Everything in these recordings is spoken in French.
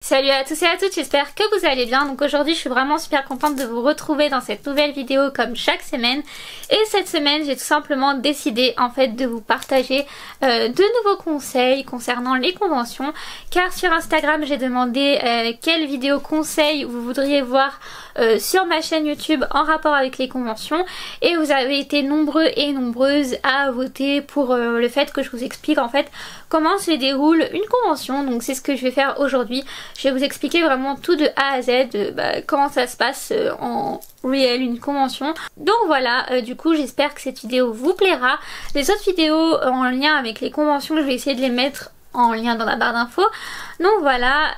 Salut à tous et à toutes, j'espère que vous allez bien. Donc aujourd'hui je suis vraiment super contente de vous retrouver dans cette nouvelle vidéo comme chaque semaine. Et cette semaine j'ai tout simplement décidé en fait de vous partager de nouveaux conseils concernant les conventions. Car sur Instagram j'ai demandé quelles vidéos conseils vous voudriez voir sur ma chaîne YouTube en rapport avec les conventions. Et vous avez été nombreux et nombreuses à voter pour le fait que je vous explique en fait comment se déroule une convention. Donc c'est ce que je vais faire aujourd'hui. Je vais vous expliquer vraiment tout de A à Z, comment ça se passe en réel une convention. Donc voilà, du coup j'espère que cette vidéo vous plaira. Les autres vidéos en lien avec les conventions, je vais essayer de les mettre en lien dans la barre d'infos. Donc voilà,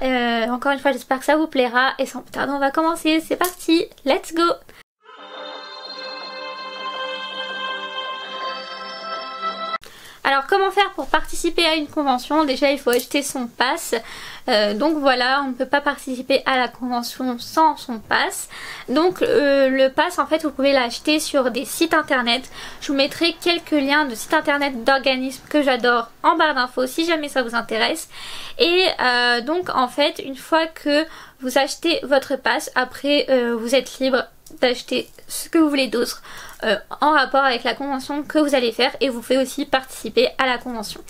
encore une fois j'espère que ça vous plaira. Et sans plus tarder on va commencer, c'est parti, let's go! Alors comment faire pour participer à une convention? Déjà il faut acheter son pass, donc voilà, on ne peut pas participer à la convention sans son pass. Donc le pass en fait vous pouvez l'acheter sur des sites internet. Je vous mettrai quelques liens de sites internet d'organismes que j'adore en barre d'infos si jamais ça vous intéresse. Et donc en fait une fois que vous achetez votre pass, après vous êtes libre d'acheter ce que vous voulez d'autre en rapport avec la convention que vous allez faire, et vous pouvez aussi participer à la convention.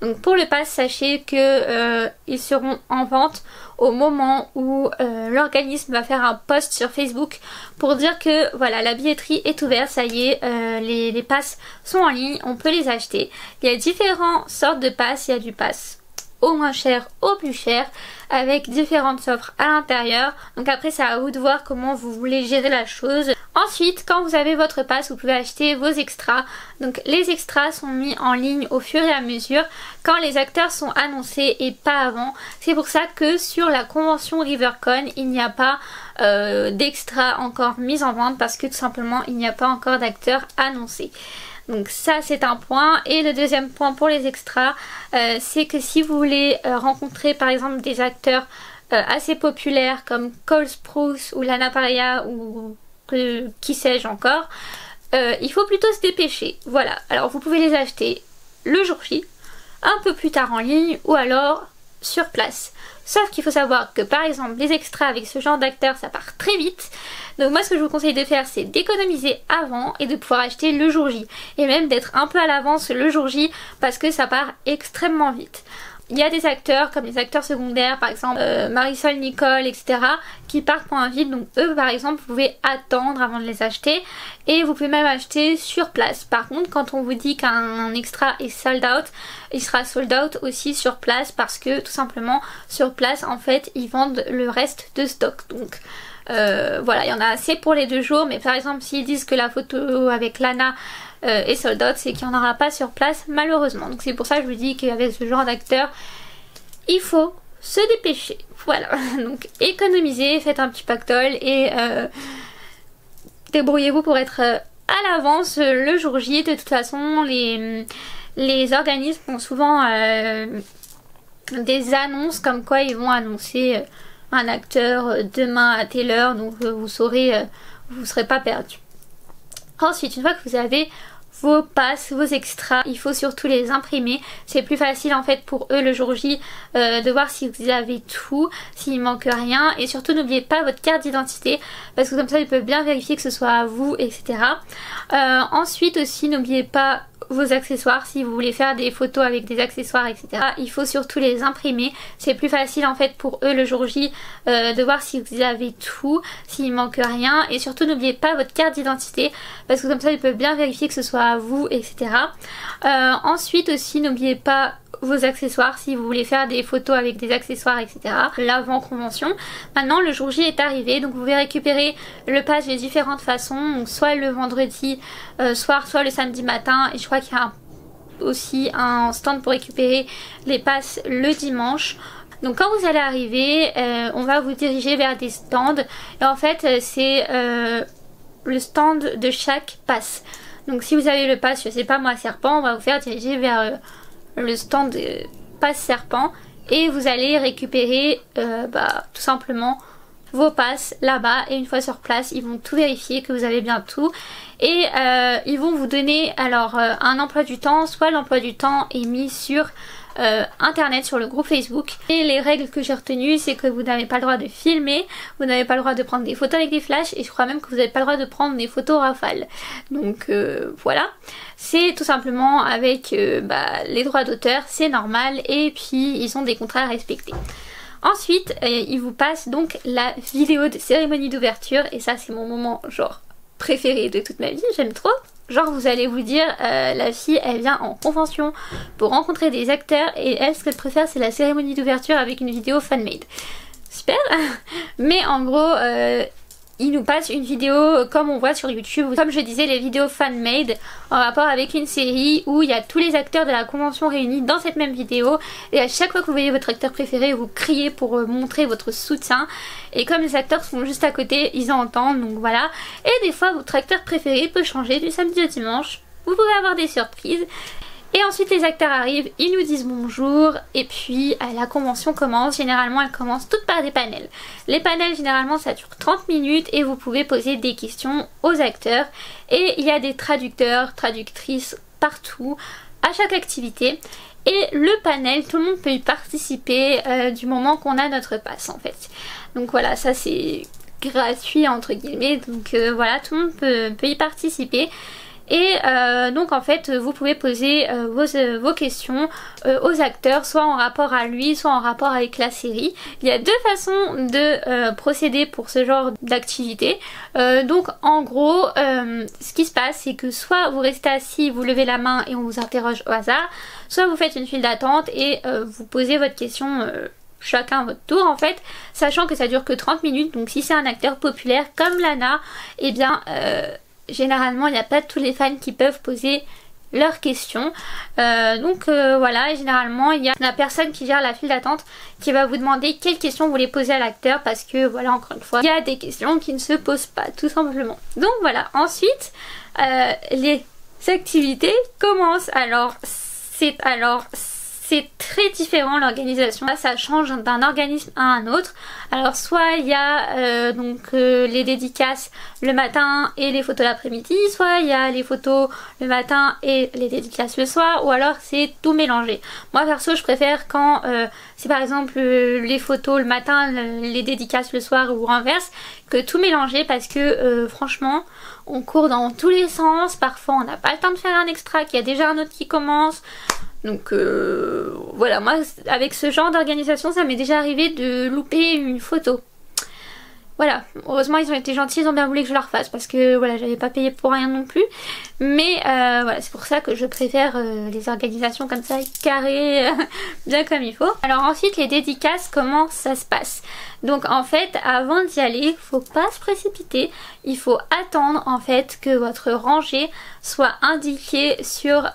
Donc pour le pass, sachez que ils seront en vente au moment où l'organisme va faire un post sur Facebook pour dire que voilà, la billetterie est ouverte, ça y est, les passes sont en ligne, on peut les acheter. Il y a différentes sortes de passes, il y a du pass au moins cher, au plus cher, avec différentes offres à l'intérieur. Donc après c'est à vous de voir comment vous voulez gérer la chose. Ensuite, quand vous avez votre pass, vous pouvez acheter vos extras. Donc les extras sont mis en ligne au fur et à mesure quand les acteurs sont annoncés et pas avant. C'est pour ça que sur la convention RiverCon, il n'y a pas d'extras encore mis en vente, parce que tout simplement il n'y a pas encore d'acteurs annoncés. Donc ça c'est un point. Et le deuxième point pour les extras, c'est que si vous voulez rencontrer par exemple des acteurs assez populaires comme Cole Sprouse ou Lana Parrilla ou qui sais-je encore, il faut plutôt se dépêcher. Voilà, alors vous pouvez les acheter le jour J, un peu plus tard en ligne, ou alors sur place. Sauf qu'il faut savoir que par exemple les extras avec ce genre d'acteurs ça part très vite. Donc moi ce que je vous conseille de faire, c'est d'économiser avant et de pouvoir acheter le jour J. Et même d'être un peu à l'avance le jour J, parce que ça part extrêmement vite. Il y a des acteurs comme les acteurs secondaires, par exemple Marisol Nicole, etc. qui partent pour un vide. Donc eux par exemple vous pouvez attendre avant de les acheter. Et vous pouvez même acheter sur place. Par contre quand on vous dit qu'un extra est sold out, il sera sold out aussi sur place, parce que tout simplement sur place en fait ils vendent le reste de stock. Donc voilà, il y en a assez pour les 2 jours. Mais par exemple s'ils disent que la photo avec Lana est sold out, c'est qu'il n'y en aura pas sur place malheureusement. Donc c'est pour ça que je vous dis qu'avec ce genre d'acteur il faut se dépêcher. Voilà, donc économisez, faites un petit pactole et débrouillez-vous pour être à l'avance le jour J. De toute façon les organismes ont souvent des annonces comme quoi ils vont annoncer un acteur demain à telle heure, donc vous saurez, vous ne serez pas perdu. Ensuite, une fois que vous avez vos passes, vos extras, il faut surtout les imprimer. C'est plus facile en fait pour eux le jour J de voir si vous avez tout, s'il manque rien. Et surtout n'oubliez pas votre carte d'identité, parce que comme ça ils peuvent bien vérifier que ce soit à vous, etc. Ensuite aussi n'oubliez pas vos accessoires, si vous voulez faire des photos avec des accessoires, etc. Il faut surtout les imprimer. C'est plus facile en fait pour eux le jour J de voir si vous avez tout, s'il manque rien. Et surtout n'oubliez pas votre carte d'identité, parce que comme ça ils peuvent bien vérifier que ce soit à vous, etc. Ensuite aussi n'oubliez pas vos accessoires, si vous voulez faire des photos avec des accessoires, etc. L'avant convention. Maintenant le jour J est arrivé, donc vous pouvez récupérer le pass de différentes façons, donc soit le vendredi soir, soit le samedi matin. Et je crois qu'il y a aussi un stand pour récupérer les passes le dimanche. Donc quand vous allez arriver, on va vous diriger vers des stands, et en fait c'est le stand de chaque pass. Donc si vous avez le pass, je sais pas moi, serpent, on va vous faire diriger vers le stand pass serpent, et vous allez récupérer tout simplement vos passes là-bas. Et une fois sur place ils vont tout vérifier que vous avez bien tout, et ils vont vous donner alors un emploi du temps. Soit l'emploi du temps est mis sur internet, sur le groupe Facebook. Et les règles que j'ai retenues, c'est que vous n'avez pas le droit de filmer, vous n'avez pas le droit de prendre des photos avec des flashs, et je crois même que vous n'avez pas le droit de prendre des photos rafales. Donc voilà, c'est tout simplement avec les droits d'auteur, c'est normal, et puis ils ont des contrats à respecter. Ensuite, il vous passe donc la vidéo de cérémonie d'ouverture, et ça c'est mon moment genre préféré de toute ma vie, j'aime trop. Genre vous allez vous dire, la fille elle vient en convention pour rencontrer des acteurs, et elle ce qu'elle préfère c'est la cérémonie d'ouverture avec une vidéo fan-made. Super. Mais en gros, il nous passe une vidéo comme on voit sur YouTube, comme je disais, les vidéos fan-made en rapport avec une série où il y a tous les acteurs de la convention réunis dans cette même vidéo, et à chaque fois que vous voyez votre acteur préféré, vous criez pour montrer votre soutien, et comme les acteurs sont juste à côté, ils entendent, donc voilà. Et des fois votre acteur préféré peut changer du samedi au dimanche, vous pouvez avoir des surprises. Et ensuite les acteurs arrivent, ils nous disent bonjour, et puis la convention commence. Généralement elle commence toutes par des panels. Les panels généralement ça dure 30 minutes et vous pouvez poser des questions aux acteurs. Et il y a des traducteurs, traductrices partout, à chaque activité. Et le panel, tout le monde peut y participer du moment qu'on a notre passe en fait. Donc voilà, ça c'est gratuit entre guillemets, donc voilà, tout le monde peut y participer. Et donc en fait vous pouvez poser vos questions aux acteurs, soit en rapport à lui, soit en rapport avec la série. Il y a deux façons de procéder pour ce genre d'activité. Donc en gros ce qui se passe c'est que soit vous restez assis, vous levez la main et on vous interroge au hasard, soit vous faites une file d'attente et vous posez votre question chacun à votre tour en fait, sachant que ça dure que 30 minutes. Donc si c'est un acteur populaire comme Lana, et bien généralement il n'y a pas tous les fans qui peuvent poser leurs questions. Voilà, et généralement il y a la personne qui gère la file d'attente qui va vous demander quelles questions vous voulez poser à l'acteur, parce que voilà, encore une fois, il y a des questions qui ne se posent pas tout simplement. Donc voilà, ensuite les activités commencent. Alors c'est très différent l'organisation, ça change d'un organisme à un autre. Alors soit il y a les dédicaces le matin et les photos l'après-midi, soit il y a les photos le matin et les dédicaces le soir, ou alors c'est tout mélangé. Moi perso je préfère quand c'est par exemple les photos le matin, les dédicaces le soir, ou inverse, que tout mélanger, parce que franchement on court dans tous les sens, parfois on n'a pas le temps de faire un extra, qu'il y a déjà un autre qui commence. Donc voilà, moi avec ce genre d'organisation ça m'est déjà arrivé de louper une photo. Voilà, heureusement ils ont été gentils, ils ont bien voulu que je leur fasse, parce que voilà, j'avais pas payé pour rien non plus. Mais voilà, c'est pour ça que je préfère les organisations comme ça, carrées, bien comme il faut. Alors ensuite les dédicaces, comment ça se passe? Donc en fait avant d'y aller, faut pas se précipiter, il faut attendre en fait que votre rangée soit indiquée sur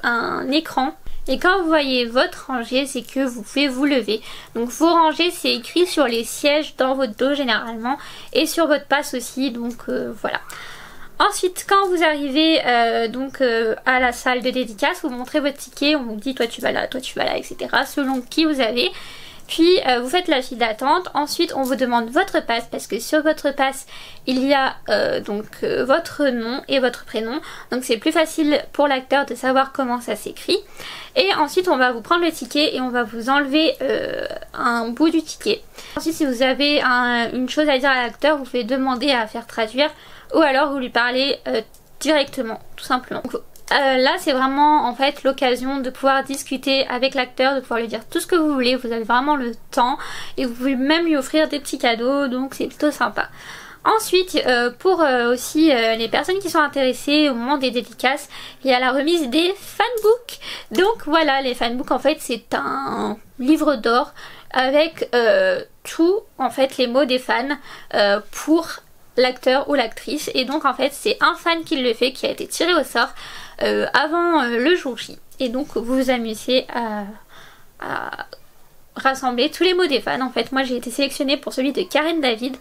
un écran. Et quand vous voyez votre rangée, c'est que vous pouvez vous lever. Donc vos rangées, c'est écrit sur les sièges dans votre dos généralement, et sur votre passe aussi, donc voilà. Ensuite, quand vous arrivez à la salle de dédicace, vous montrez votre ticket, on vous dit toi tu vas là, etc. selon qui vous avez. Puis vous faites la file d'attente. Ensuite on vous demande votre passe, parce que sur votre passe il y a votre nom et votre prénom. Donc c'est plus facile pour l'acteur de savoir comment ça s'écrit. Et ensuite on va vous prendre le ticket et on va vous enlever un bout du ticket. Ensuite si vous avez une chose à dire à l'acteur, vous pouvez demander à faire traduire, ou alors vous lui parlez directement, tout simplement. Donc, là c'est vraiment en fait l'occasion de pouvoir discuter avec l'acteur, de pouvoir lui dire tout ce que vous voulez, vous avez vraiment le temps, et vous pouvez même lui offrir des petits cadeaux, donc c'est plutôt sympa. Ensuite pour aussi les personnes qui sont intéressées au moment des dédicaces, il y a la remise des fanbooks. Donc voilà, les fanbooks en fait c'est un livre d'or avec tout en fait les mots des fans pour l'acteur ou l'actrice, et donc en fait c'est un fan qui le fait, qui a été tiré au sort avant le jour J, et donc vous vous amusez à rassembler tous les mots des fans. En fait moi j'ai été sélectionnée pour celui de Karen David,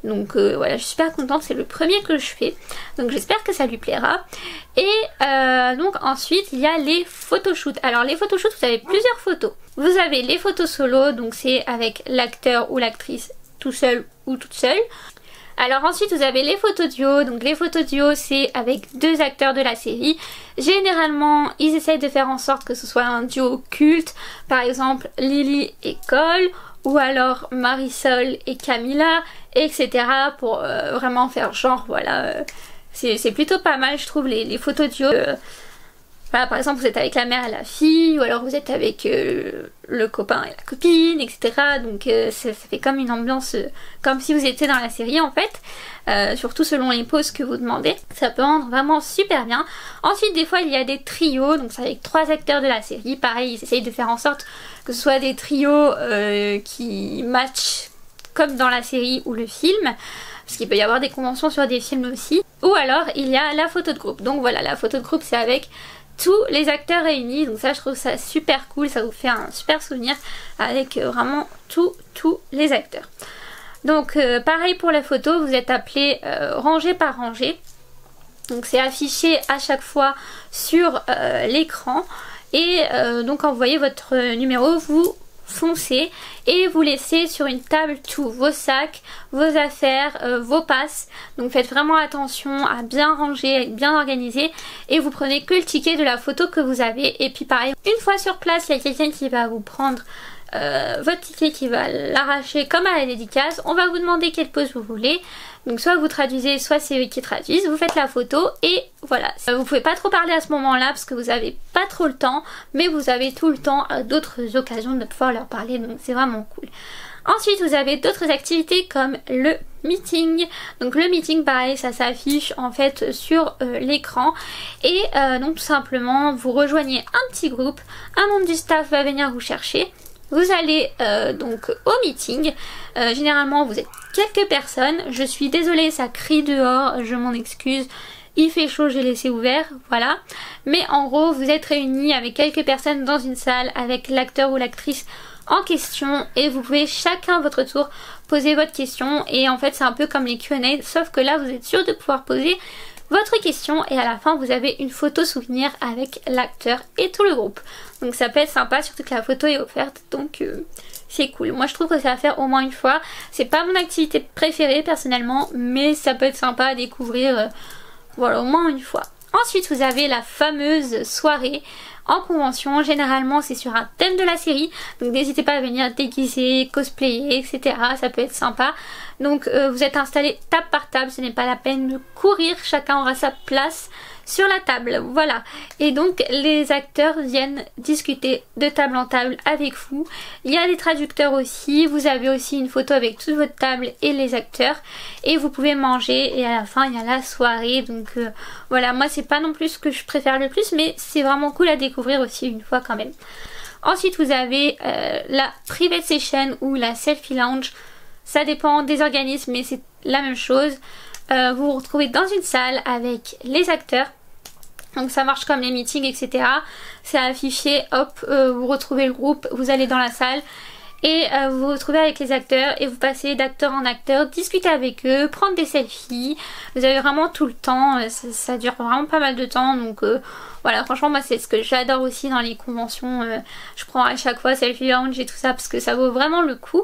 donc voilà, je suis super contente, c'est le premier que je fais, donc j'espère que ça lui plaira. Et donc ensuite il y a les photoshoots. Alors les photoshoots, vous avez plusieurs photos. Vous avez les photos solo, donc c'est avec l'acteur ou l'actrice tout seul ou toute seule. Alors ensuite vous avez les photos duo, donc les photos duo c'est avec 2 acteurs de la série. Généralement ils essayent de faire en sorte que ce soit un duo culte, par exemple Lily et Cole, ou alors Marisol et Camila, etc. pour vraiment faire genre voilà, c'est plutôt pas mal je trouve les photos duo. Voilà, par exemple vous êtes avec la mère et la fille, ou alors vous êtes avec le copain et la copine, etc. Donc ça fait comme une ambiance comme si vous étiez dans la série en fait, surtout selon les poses que vous demandez. Ça peut rendre vraiment super bien. Ensuite des fois il y a des trios, donc c'est avec 3 acteurs de la série. Pareil, ils essayent de faire en sorte que ce soit des trios qui matchent comme dans la série ou le film. Parce qu'il peut y avoir des conventions sur des films aussi. Ou alors il y a la photo de groupe. Donc voilà, la photo de groupe c'est avec tous les acteurs réunis, donc ça je trouve ça super cool, ça vous fait un super souvenir avec vraiment tous les acteurs. Donc pareil pour la photo, vous êtes appelé rangée par rangée, donc c'est affiché à chaque fois sur l'écran et donc quand vous voyez votre numéro, vous foncez et vous laissez sur une table tous vos sacs, vos affaires, vos passes. Donc faites vraiment attention à bien ranger, à être bien organisé et vous prenez que le ticket de la photo que vous avez. Et puis pareil, une fois sur place, il y a quelqu'un qui va vous prendre votre ticket, qui va l'arracher comme à la dédicace. On va vous demander quelle pose vous voulez. Donc soit vous traduisez, soit c'est eux qui traduisent, vous faites la photo et voilà. Vous pouvez pas trop parler à ce moment-là parce que vous avez pas trop le temps, mais vous avez tout le temps d'autres occasions de pouvoir leur parler, donc c'est vraiment cool. Ensuite vous avez d'autres activités comme le meeting. Donc le meeting pareil, ça s'affiche en fait sur l'écran et donc tout simplement vous rejoignez un petit groupe, un membre du staff va venir vous chercher. Vous allez donc au meeting, généralement vous êtes quelques personnes, je suis désolée ça crie dehors, je m'en excuse, il fait chaud, j'ai laissé ouvert, voilà. Mais en gros vous êtes réunis avec quelques personnes dans une salle avec l'acteur ou l'actrice en question et vous pouvez chacun à votre tour poser votre question et en fait c'est un peu comme les Q&A sauf que là vous êtes sûr de pouvoir poser votre question et à la fin vous avez une photo souvenir avec l'acteur et tout le groupe. Donc ça peut être sympa, surtout que la photo est offerte, donc c'est cool. Moi je trouve que c'est à faire au moins une fois. C'est pas mon activité préférée personnellement, mais ça peut être sympa à découvrir voilà, au moins une fois. Ensuite vous avez la fameuse soirée en convention, généralement c'est sur un thème de la série, donc n'hésitez pas à venir déguiser, cosplayer, etc. Ça peut être sympa. Donc vous êtes installés table par table, ce n'est pas la peine de courir, chacun aura sa place sur la table, voilà. Et donc les acteurs viennent discuter de table en table avec vous. Il y a des traducteurs aussi, vous avez aussi une photo avec toute votre table et les acteurs et vous pouvez manger et à la fin il y a la soirée. Donc voilà, moi c'est pas non plus ce que je préfère le plus, mais c'est vraiment cool à découvrir aussi une fois quand même. Ensuite vous avez la private session ou la selfie lounge, ça dépend des organismes mais c'est la même chose. Vous vous retrouvez dans une salle avec les acteurs, donc ça marche comme les meetings, etc. C'est affiché, hop, vous retrouvez le groupe, vous allez dans la salle et vous vous retrouvez avec les acteurs et vous passez d'acteur en acteur, discuter avec eux, prendre des selfies. Vous avez vraiment tout le temps, ça dure vraiment pas mal de temps, donc voilà, franchement moi c'est ce que j'adore aussi dans les conventions. Je prends à chaque fois selfie lounge et tout ça parce que ça vaut vraiment le coup.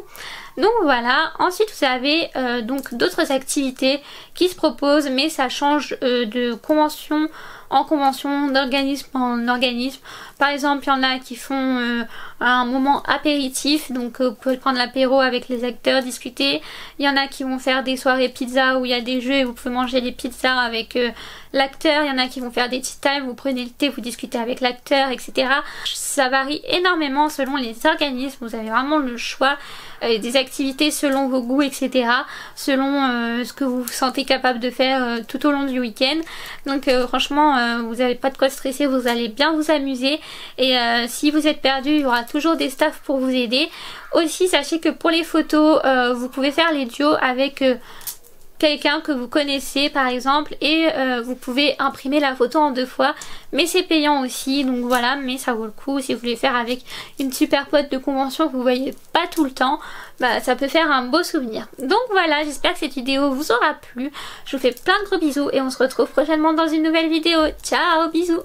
Donc voilà, ensuite vous avez donc d'autres activités qui se proposent, mais ça change de convention en convention, d'organisme en organisme. Par exemple, il y en a qui font un moment apéritif, donc vous pouvez prendre l'apéro avec les acteurs, discuter. Il y en a qui vont faire des soirées pizza où il y a des jeux et vous pouvez manger les pizzas avec l'acteur. Il y en a qui vont faire des tea time, vous prenez le thé, vous discutez avec l'acteur, etc. Ça varie énormément selon les organismes, vous avez vraiment le choix des activités selon vos goûts, etc. Selon ce que vous vous sentez capable de faire tout au long du week-end. Donc franchement vous n'avez pas de quoi stresser, vous allez bien vous amuser et si vous êtes perdu il y aura toujours des staffs pour vous aider. Aussi sachez que pour les photos vous pouvez faire les duos avec quelqu'un que vous connaissez par exemple et vous pouvez imprimer la photo en 2 fois, mais c'est payant aussi, donc voilà, mais ça vaut le coup. Si vous voulez faire avec une super pote de convention que vous voyez pas tout le temps, bah ça peut faire un beau souvenir. Donc voilà, j'espère que cette vidéo vous aura plu, je vous fais plein de gros bisous et on se retrouve prochainement dans une nouvelle vidéo. Ciao, bisous.